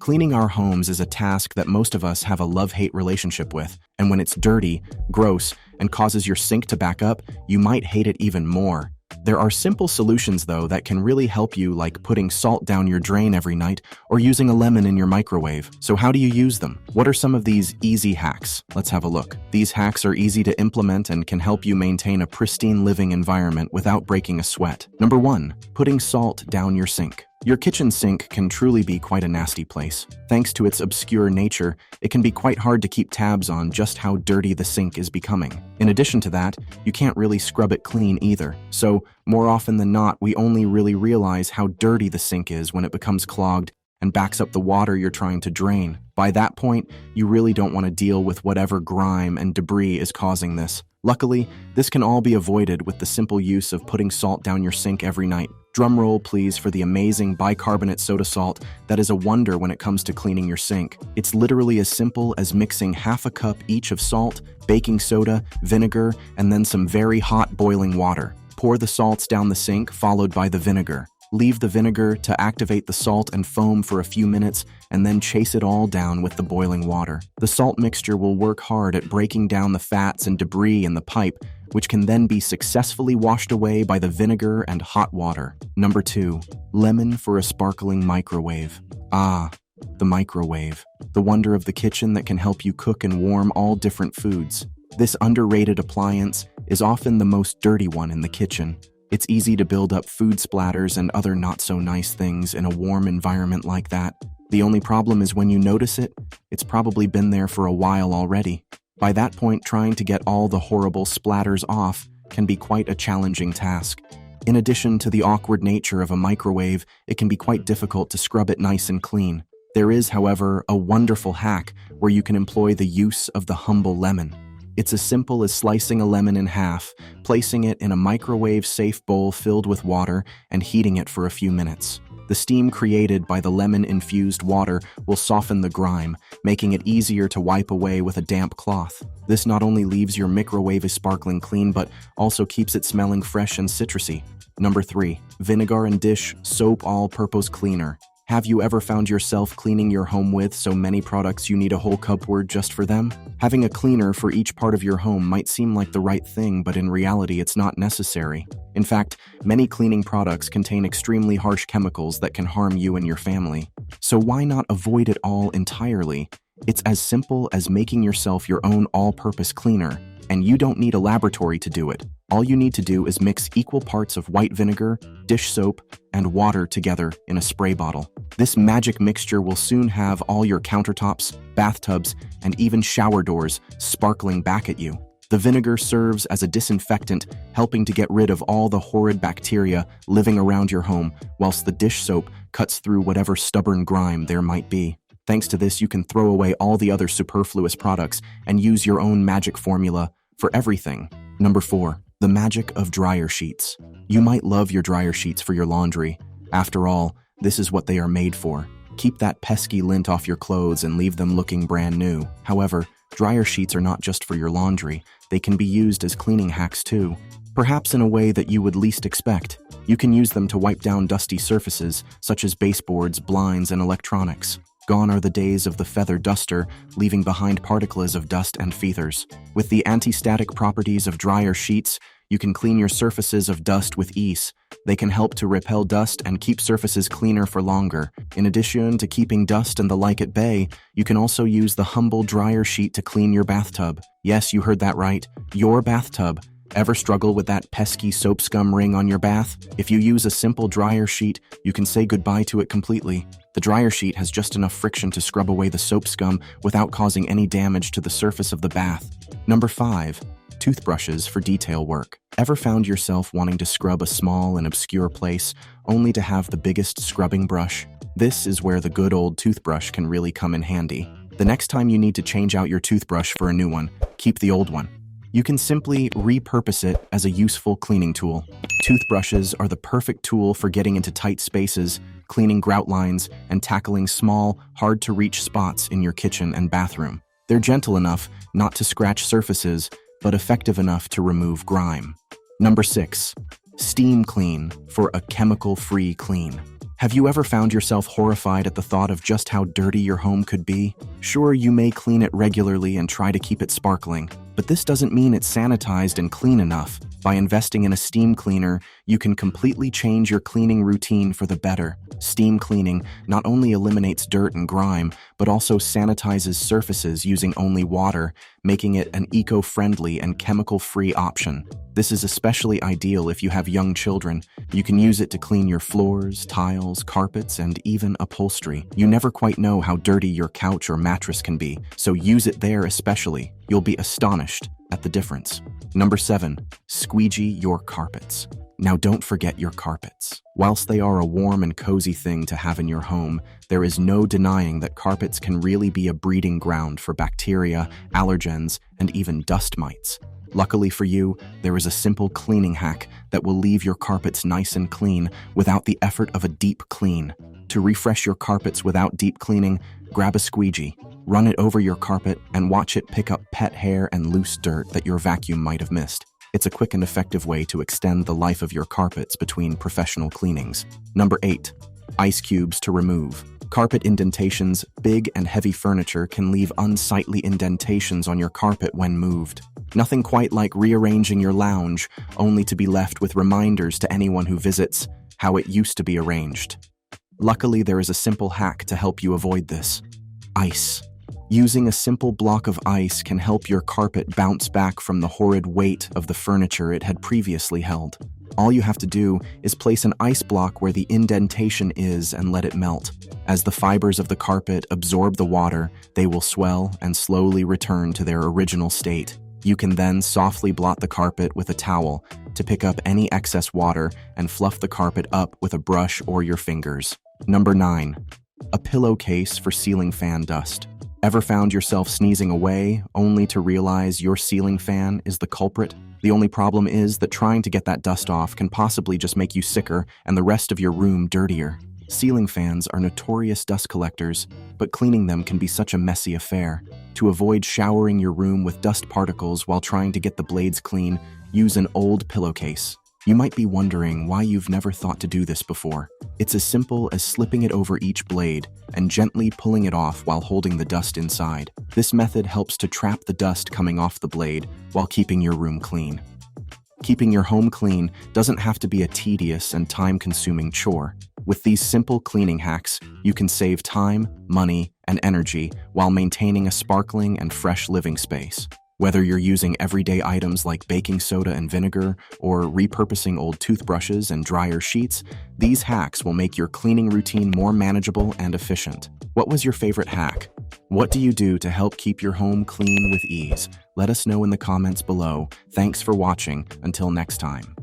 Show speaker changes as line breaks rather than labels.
Cleaning our homes is a task that most of us have a love-hate relationship with, and when it's dirty, gross, and causes your sink to back up, you might hate it even more. There are simple solutions, though, that can really help you, like putting salt down your drain every night or using a lemon in your microwave. So how do you use them? What are some of these easy hacks? Let's have a look. These hacks are easy to implement and can help you maintain a pristine living environment without breaking a sweat. Number 1, putting salt down your sink. Your kitchen sink can truly be quite a nasty place. Thanks to its obscure nature, it can be quite hard to keep tabs on just how dirty the sink is becoming. In addition to that, you can't really scrub it clean either. So, more often than not, we only really realize how dirty the sink is when it becomes clogged and backs up the water you're trying to drain. By that point, you really don't want to deal with whatever grime and debris is causing this. Luckily, this can all be avoided with the simple use of putting salt down your sink every night. Drumroll, please, for the amazing bicarbonate soda salt that is a wonder when it comes to cleaning your sink. It's literally as simple as mixing half a cup each of salt, baking soda, vinegar, and then some very hot boiling water. Pour the salts down the sink, followed by the vinegar. Leave the vinegar to activate the salt and foam for a few minutes, and then chase it all down with the boiling water. The salt mixture will work hard at breaking down the fats and debris in the pipe, which can then be successfully washed away by the vinegar and hot water. Number 2, lemon for a sparkling microwave. Ah, the microwave. The wonder of the kitchen that can help you cook and warm all different foods. This underrated appliance is often the most dirty one in the kitchen. It's easy to build up food splatters and other not-so-nice things in a warm environment like that. The only problem is when you notice it, it's probably been there for a while already. By that point, trying to get all the horrible splatters off can be quite a challenging task. In addition to the awkward nature of a microwave, it can be quite difficult to scrub it nice and clean. There is, however, a wonderful hack where you can employ the use of the humble lemon. It's as simple as slicing a lemon in half, placing it in a microwave-safe bowl filled with water, and heating it for a few minutes. The steam created by the lemon-infused water will soften the grime, making it easier to wipe away with a damp cloth. This not only leaves your microwave sparkling clean, but also keeps it smelling fresh and citrusy. Number 3, vinegar and dish soap all-purpose cleaner. Have you ever found yourself cleaning your home with so many products you need a whole cupboard just for them? Having a cleaner for each part of your home might seem like the right thing, but in reality it's not necessary. In fact, many cleaning products contain extremely harsh chemicals that can harm you and your family. So why not avoid it all entirely? It's as simple as making yourself your own all-purpose cleaner, and you don't need a laboratory to do it. All you need to do is mix equal parts of white vinegar, dish soap, and water together in a spray bottle. This magic mixture will soon have all your countertops, bathtubs, and even shower doors sparkling back at you. The vinegar serves as a disinfectant, helping to get rid of all the horrid bacteria living around your home, whilst the dish soap cuts through whatever stubborn grime there might be. Thanks to this, you can throw away all the other superfluous products and use your own magic formula for everything. Number 4, the magic of dryer sheets. You might love your dryer sheets for your laundry. After all, this is what they are made for. Keep that pesky lint off your clothes and leave them looking brand new. However, dryer sheets are not just for your laundry. They can be used as cleaning hacks too. Perhaps in a way that you would least expect. You can use them to wipe down dusty surfaces, such as baseboards, blinds, and electronics. Gone are the days of the feather duster, leaving behind particles of dust and feathers. With the anti-static properties of dryer sheets, you can clean your surfaces of dust with ease. They can help to repel dust and keep surfaces cleaner for longer. In addition to keeping dust and the like at bay, you can also use the humble dryer sheet to clean your bathtub. Yes, you heard that right. Your bathtub. Ever struggle with that pesky soap scum ring on your bath? If you use a simple dryer sheet, you can say goodbye to it completely. The dryer sheet has just enough friction to scrub away the soap scum without causing any damage to the surface of the bath. Number 5, toothbrushes for detail work. Ever found yourself wanting to scrub a small and obscure place only to have the biggest scrubbing brush? This is where the good old toothbrush can really come in handy. The next time you need to change out your toothbrush for a new one, keep the old one. You can simply repurpose it as a useful cleaning tool. Toothbrushes are the perfect tool for getting into tight spaces, cleaning grout lines, and tackling small, hard-to-reach spots in your kitchen and bathroom. They're gentle enough not to scratch surfaces, but effective enough to remove grime. Number 6, steam clean for a chemical-free clean. Have you ever found yourself horrified at the thought of just how dirty your home could be? Sure, you may clean it regularly and try to keep it sparkling, but this doesn't mean it's sanitized and clean enough. By investing in a steam cleaner, you can completely change your cleaning routine for the better. Steam cleaning not only eliminates dirt and grime, but also sanitizes surfaces using only water, making it an eco-friendly and chemical-free option. This is especially ideal if you have young children. You can use it to clean your floors, tiles, carpets, and even upholstery. You never quite know how dirty your couch or mattress can be, so use it there especially. You'll be astonished at the difference. Number 7, squeegee your carpets. Now don't forget your carpets. Whilst they are a warm and cozy thing to have in your home, there is no denying that carpets can really be a breeding ground for bacteria, allergens, and even dust mites. Luckily for you, there is a simple cleaning hack that will leave your carpets nice and clean without the effort of a deep clean. To refresh your carpets without deep cleaning, grab a squeegee, run it over your carpet, and watch it pick up pet hair and loose dirt that your vacuum might have missed. It's a quick and effective way to extend the life of your carpets between professional cleanings. Number 8, ice cubes to remove. Carpet indentations, big and heavy furniture can leave unsightly indentations on your carpet when moved. Nothing quite like rearranging your lounge, only to be left with reminders to anyone who visits how it used to be arranged. Luckily, there is a simple hack to help you avoid this. Ice. Using a simple block of ice can help your carpet bounce back from the horrid weight of the furniture it had previously held. All you have to do is place an ice block where the indentation is and let it melt. As the fibers of the carpet absorb the water, they will swell and slowly return to their original state. You can then softly blot the carpet with a towel to pick up any excess water and fluff the carpet up with a brush or your fingers. Number 9, a pillowcase for ceiling fan dust. Ever found yourself sneezing away only to realize your ceiling fan is the culprit? The only problem is that trying to get that dust off can possibly just make you sicker and the rest of your room dirtier. Ceiling fans are notorious dust collectors, but cleaning them can be such a messy affair. To avoid showering your room with dust particles while trying to get the blades clean, use an old pillowcase. You might be wondering why you've never thought to do this before. It's as simple as slipping it over each blade and gently pulling it off while holding the dust inside. This method helps to trap the dust coming off the blade while keeping your room clean. Keeping your home clean doesn't have to be a tedious and time-consuming chore. With these simple cleaning hacks, you can save time, money, and energy while maintaining a sparkling and fresh living space. Whether you're using everyday items like baking soda and vinegar or repurposing old toothbrushes and dryer sheets, these hacks will make your cleaning routine more manageable and efficient. What was your favorite hack? What do you do to help keep your home clean with ease? Let us know in the comments below. Thanks for watching. Until next time.